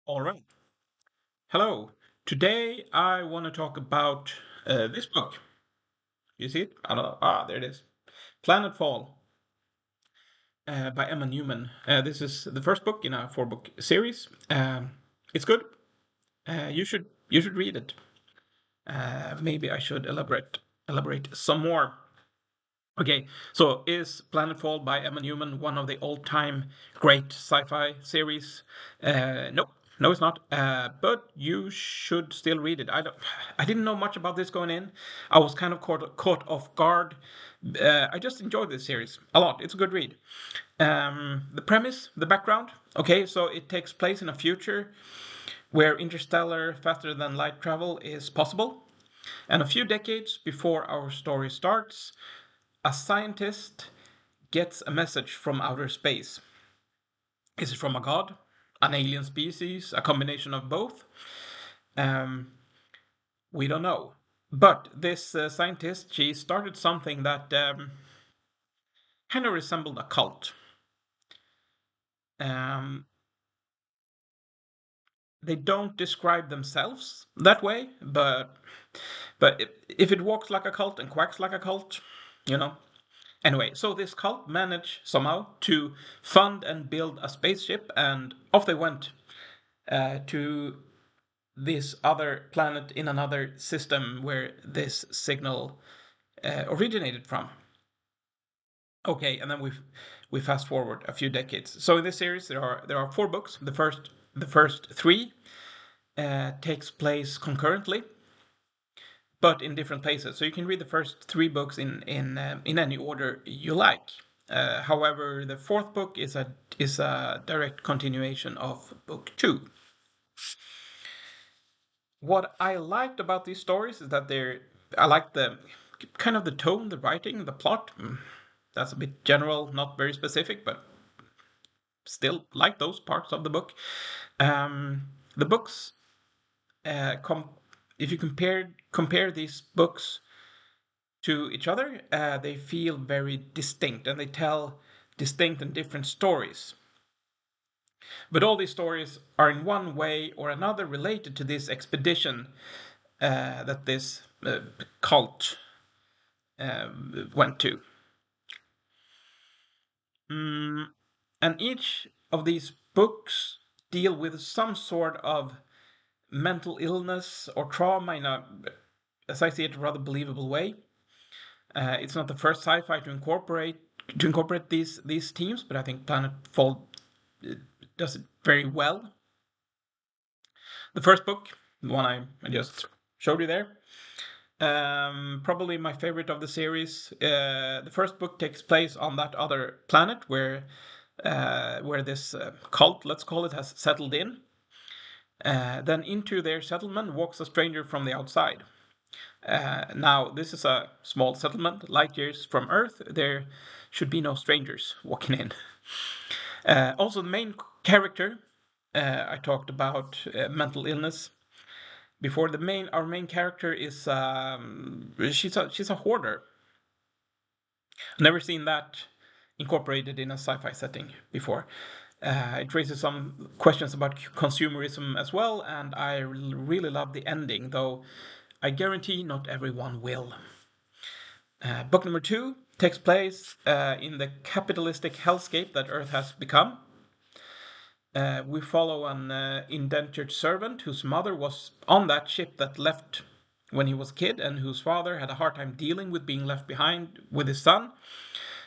All right. Hello. Today I want to talk about this book. You see it? I don't know. There it is. Planetfall by Emma Newman. This is the first book in a four-book series. It's good. You should read it. Maybe I should elaborate some more. Okay, so is Planetfall by Emma Newman one of the all-time great sci-fi series? No, no, it's not. But you should still read it. I didn't know much about this going in. I was kind of caught off guard. I just enjoyed this series a lot. It's a good read. The premise, the background. Okay, so it takes place in a future where interstellar faster than light travel is possible. And a few decades before our story starts, a scientist gets a message from outer space. Is it from a god, an alien species, a combination of both? Um, we don't know. But this scientist, she started something that kind of resembled a cult. Um, they don't describe themselves that way, but if it walks like a cult and quacks like a cult, you know. Anyway, so this cult managed somehow to fund and build a spaceship, and off they went to this other planet in another system where this signal originated from. Okay, and then we fast forward a few decades. So in this series, there are four books. The first three takes place concurrently, but in different places. So you can read the first three books in any order you like. However, the fourth book is a direct continuation of book two. What I liked about these stories is that I like the kind of the tone, the writing, the plot. That's a bit general, not very specific, but still like those parts of the book. The books, if you compare these books to each other, they feel very distinct and they tell distinct and different stories. But all these stories are in one way or another related to this expedition that this cult went to. Mm, and each of these books deal with some sort of mental illness or trauma in a, as I see it, rather believable way. It's not the first sci-fi to incorporate these themes, but I think Planetfall uh, does it very well. The first book, the one I just showed you there, probably my favorite of the series. The first book takes place on that other planet where this cult, let's call it, has settled in. Then into their settlement walks a stranger from the outside. Now, this is a small settlement, light years from Earth. There should be no strangers walking in. Also, the main character, I talked about mental illness before. Our main character is she's a hoarder. Never seen that incorporated in a sci-fi setting before. It raises some questions about consumerism as well, and I really love the ending, though I guarantee not everyone will. Book number two takes place in the capitalistic hellscape that Earth has become. We follow an indentured servant whose mother was on that ship that left when he was a kid, and whose father had a hard time dealing with being left behind with his son.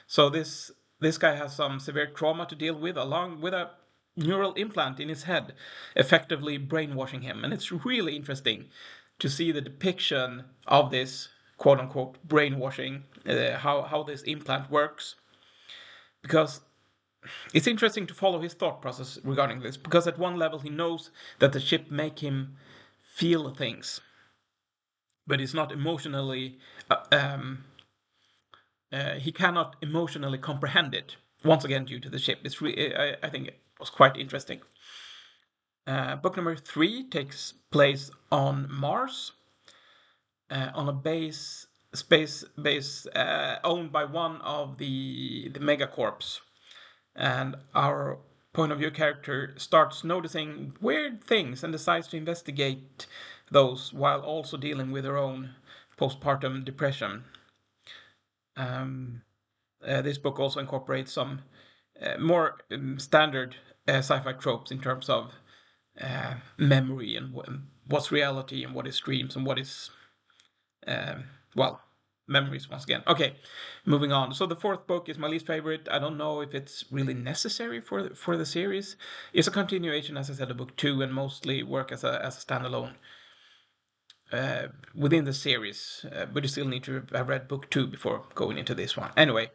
So this guy has some severe trauma to deal with, along with a neural implant in his head, effectively brainwashing him. And it's really interesting to see the depiction of this quote unquote brainwashing, how this implant works, because it's interesting to follow his thought process regarding this. Because at one level he knows that the chip make him feel things, but he's not emotionally he cannot emotionally comprehend it. Once again, due to the ship, I think it was quite interesting. Book number three takes place on Mars, on a space base owned by one of the megacorps, and our point of view character starts noticing weird things and decides to investigate those while also dealing with her own postpartum depression. Um, this book also incorporates some more standard sci-fi tropes in terms of memory and what's reality and what is dreams and what is well, memories once again. Okay, moving on. So the fourth book is my least favorite. I don't know if it's really necessary for the series. It's a continuation, as I said, of book two, and mostly work as a standalone within the series. But you still need to have read book two before going into this one. Anyway,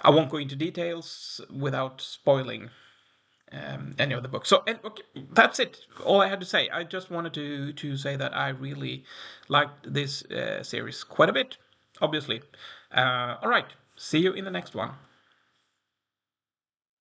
I won't go into details without spoiling any of the books. So, and okay, that's it. All I had to say. I just wanted to say that I really liked this series quite a bit. Obviously. All right. See you in the next one.